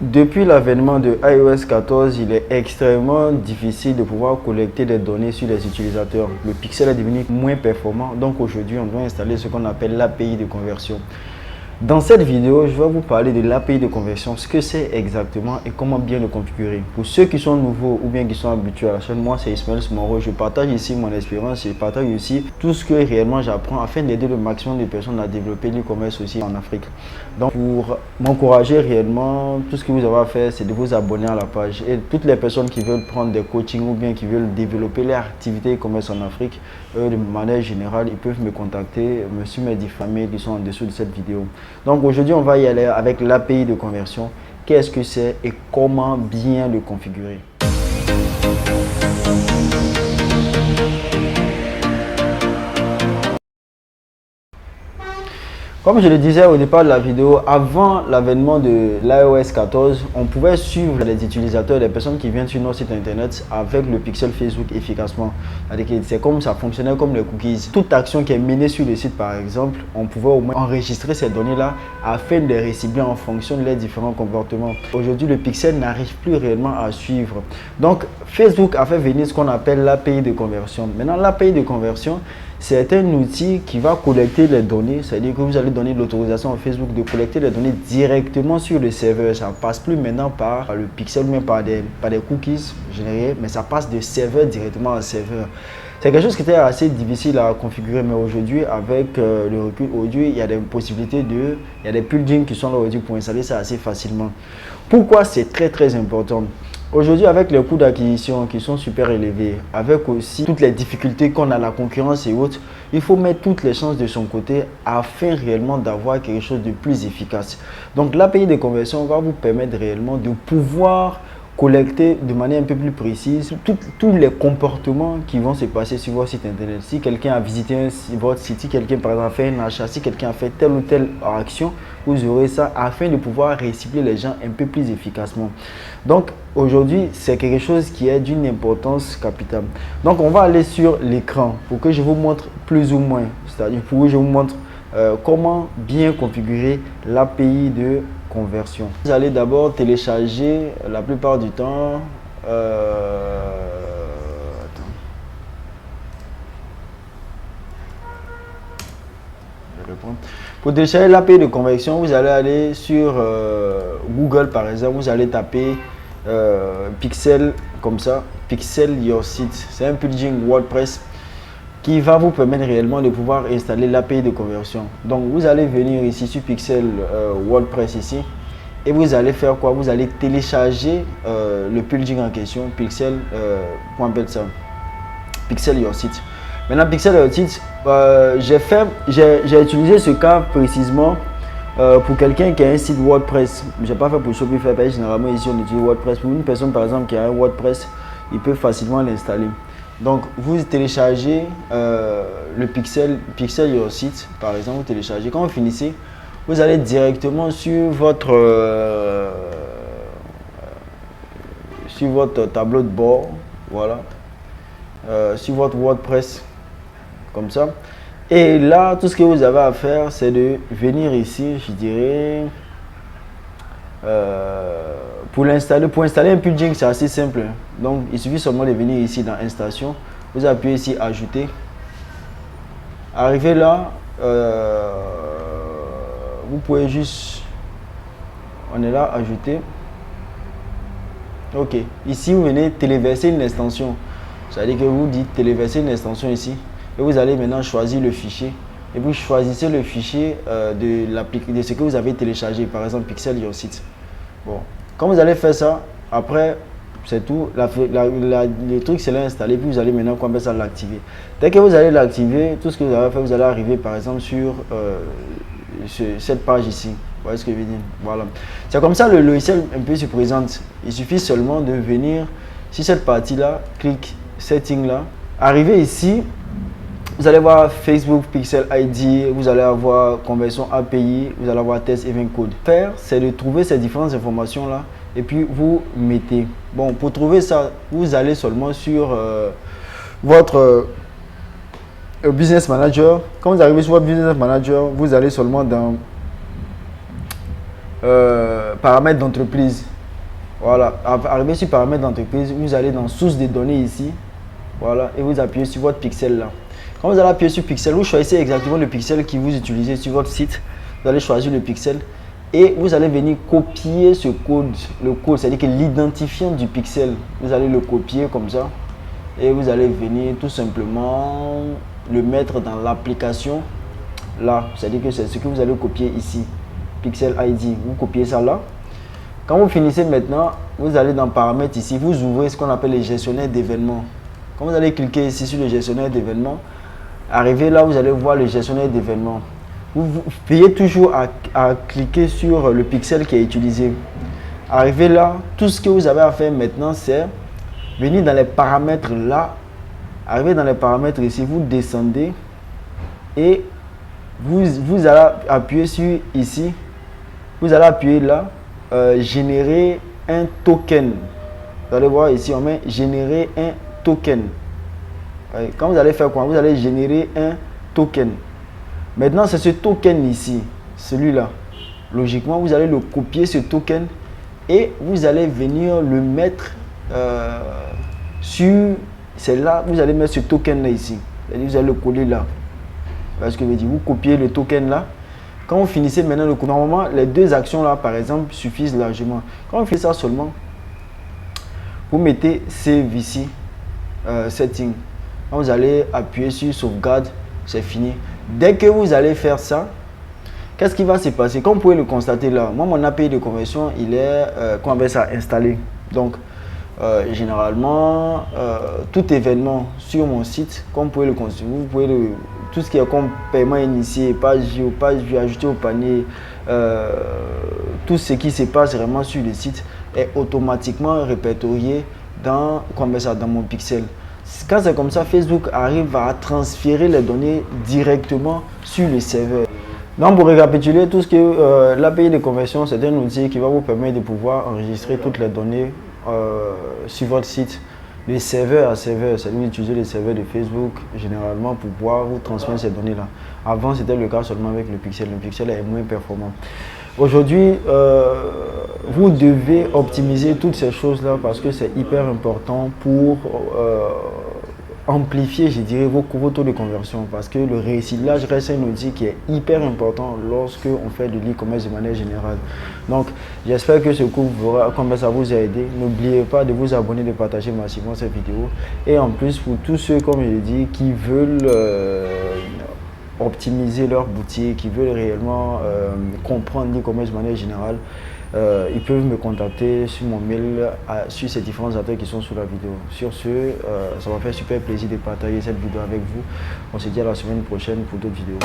Depuis l'avènement de iOS 14, il est extrêmement difficile de pouvoir collecter des données sur les utilisateurs. Le pixel est devenu moins performant, donc aujourd'hui on doit installer ce qu'on appelle l'API de conversion. Dans cette vidéo, je vais vous parler de l'API de conversion, ce que c'est exactement et comment bien le configurer. Pour ceux qui sont nouveaux ou bien qui sont habitués à la chaîne, moi c'est Ismaël Smoro. Je partage ici mon expérience, je partage aussi tout ce que réellement j'apprends afin d'aider le maximum de personnes à développer l'e-commerce aussi en Afrique. Donc pour m'encourager réellement, tout ce que vous avez à faire, c'est de vous abonner à la page. Et toutes les personnes qui veulent prendre des coachings ou bien qui veulent développer leur activité e-commerce en Afrique, de manière générale, ils peuvent me contacter, me sur mes diffamés qui sont en dessous de cette vidéo. Donc aujourd'hui, on va y aller avec l'API de conversion. Qu'est-ce que c'est et comment bien le configurer? Comme je le disais au départ de la vidéo, avant l'avènement de l'iOS 14, on pouvait suivre les utilisateurs, les personnes qui viennent sur nos sites internet avec le pixel Facebook efficacement. C'est comme ça fonctionnait comme les cookies. Toute action qui est menée sur le site par exemple, on pouvait au moins enregistrer ces données-là afin de les récibler en fonction de leurs différents comportements. Aujourd'hui, le pixel n'arrive plus réellement à suivre. Donc, Facebook a fait venir ce qu'on appelle l'API de conversion. Maintenant, l'API de conversion, c'est un outil qui va collecter les données, c'est-à-dire que vous allez donner l'autorisation à Facebook de collecter les données directement sur le serveur. Ça ne passe plus maintenant par le pixel ou même par des cookies générés, mais ça passe de serveur directement à serveur. C'est quelque chose qui était assez difficile à configurer, mais aujourd'hui, avec le recul, aujourd'hui, il y a des possibilités il y a des plugins qui sont là aujourd'hui pour installer ça assez facilement. Pourquoi c'est très important? Aujourd'hui, avec les coûts d'acquisition qui sont super élevés, avec aussi toutes les difficultés qu'on a, la concurrence et autres, il faut mettre toutes les chances de son côté afin réellement d'avoir quelque chose de plus efficace. Donc l'API de conversion va vous permettre réellement de pouvoir collecter de manière un peu plus précise tous les comportements qui vont se passer sur votre site internet. Si quelqu'un a visité votre site, si quelqu'un par exemple a fait un achat, si quelqu'un a fait telle ou telle action, vous aurez ça afin de pouvoir récibler les gens un peu plus efficacement. Donc aujourd'hui, c'est quelque chose qui est d'une importance capitale. Donc on va aller sur l'écran pour que je vous montre plus ou moins, c'est-à-dire pour que je vous montre comment bien configurer l'API de conversion. Vous allez d'abord télécharger la plupart du temps. Pour télécharger l'API de conversion, vous allez aller sur Google par exemple. Vous allez taper Pixel comme ça, Pixel Your Site. C'est un plugin WordPress qui va vous permettre réellement de pouvoir installer l'API de conversion. Donc vous allez venir ici sur Pixel WordPress ici et vous allez faire quoi? Vous allez télécharger le plugin en question, Pixel, Pixel Your Site. Maintenant Pixel Your Site, j'ai utilisé ce cas précisément pour quelqu'un qui a un site WordPress. Je n'ai pas fait pour Shopify, parce que généralement ici on utilise WordPress. Pour une personne par exemple qui a un WordPress, il peut facilement l'installer. Donc vous téléchargez le Pixel Your Site par exemple, vous téléchargez. Quand vous finissez, vous allez directement sur votre tableau de bord, voilà, sur votre WordPress comme ça. Et là, tout ce que vous avez à faire, c'est de venir ici, je dirais, pour installer un plugin, c'est assez simple. Donc, il suffit seulement de venir ici dans Installation. Vous appuyez ici Ajouter. Arrivé là, vous pouvez juste, on est là, Ajouter. Ok, ici vous venez téléverser une extension. C'est-à-dire que vous dites téléverser une extension ici. Et vous allez maintenant choisir le fichier. Et vous choisissez le fichier de ce que vous avez téléchargé, par exemple Pixel Your Site. Bon, quand vous allez faire ça, après, c'est tout. Le truc, c'est l'installer, puis vous allez maintenant l'activer. Dès que vous allez l'activer, tout ce que vous avez fait, vous allez arriver par exemple sur cette page ici. Vous voyez ce que je veux dire? Voilà. C'est comme ça le logiciel un peu se présente. Il suffit seulement de venir sur cette partie-là, clique Setting là, arriver ici. Vous allez voir Facebook Pixel ID, vous allez avoir conversion API, vous allez avoir test event code. Faire, c'est de trouver ces différentes informations là et puis vous mettez. Bon, pour trouver ça, vous allez seulement sur votre business manager. Quand vous arrivez sur votre business manager, vous allez seulement dans paramètres d'entreprise. Voilà, arrivé sur paramètres d'entreprise, vous allez dans source des données ici. Voilà, et vous appuyez sur votre pixel là. Quand vous allez appuyer sur pixel, vous choisissez exactement le pixel que vous utilisez sur votre site. Vous allez choisir le pixel et vous allez venir copier ce code, le code, c'est-à-dire que l'identifiant du pixel, vous allez le copier comme ça et vous allez venir tout simplement le mettre dans l'application là, c'est-à-dire que c'est ce que vous allez copier ici, pixel ID, vous copiez ça là. Quand vous finissez maintenant, vous allez dans paramètres ici, vous ouvrez ce qu'on appelle les gestionnaires d'événements. Quand vous allez cliquer ici sur le gestionnaire d'événements, arrivé là, vous allez voir le gestionnaire d'événements. Vous payez toujours à cliquer sur le pixel qui est utilisé. Arrivé là, tout ce que vous avez à faire maintenant, c'est venir dans les paramètres là. Arrivé dans les paramètres ici, vous descendez et vous allez appuyer sur ici. Vous allez appuyer là, générer un token. Vous allez voir ici, on met générer un token. Quand vous allez faire quoi? Vous allez générer un token. Maintenant, c'est ce token ici, celui-là. Logiquement, vous allez le copier, ce token, et vous allez venir le mettre sur... C'est là, vous allez mettre ce token-là ici. Vous allez le coller là. Parce que vous copiez le token là. Quand vous finissez maintenant le coup, normalement, les deux actions là, par exemple, suffisent largement. Quand vous faites ça seulement, vous mettez Save ici, Setting. Quand vous allez appuyer sur Sauvegarde, c'est fini. Dès que vous allez faire ça, qu'est-ce qui va se passer? Comme vous pouvez le constater là, moi, mon API de conversion, il est, qu'on appelle ça, installé. Donc, généralement, tout événement sur mon site, comme vous pouvez le constater, vous pouvez tout ce qui est comme paiement initié, page vue, ajouté au panier, tout ce qui se passe vraiment sur le site est automatiquement répertorié dans mon pixel. Quand c'est comme ça, Facebook arrive à transférer les données directement sur le serveur. Donc pour récapituler, tout ce que l'API de conversion, c'est un outil qui va vous permettre de pouvoir enregistrer toutes les données sur votre site, de serveur à serveur. C'est-à-dire utiliser les serveurs de Facebook généralement pour pouvoir vous transmettre ces données-là. Avant, c'était le cas seulement avec le pixel. Le pixel est moins performant. Aujourd'hui, vous devez optimiser toutes ces choses-là parce que c'est hyper important pour amplifier, je dirais, vos taux de conversion. Parce que le réciblage reste un outil qui est hyper important lorsque on fait de l'e-commerce de manière générale. Donc, j'espère que ce cours ça vous a aidé. N'oubliez pas de vous abonner, de partager massivement cette vidéo. Et en plus, pour tous ceux, comme je l'ai dit, qui veulent optimiser leur boutique, qui veulent réellement comprendre l'e-commerce de manière générale, ils peuvent me contacter sur mon mail, sur ces différents acteurs qui sont sous la vidéo. Sur ce, ça m'a fait super plaisir de partager cette vidéo avec vous. On se dit à la semaine prochaine pour d'autres vidéos.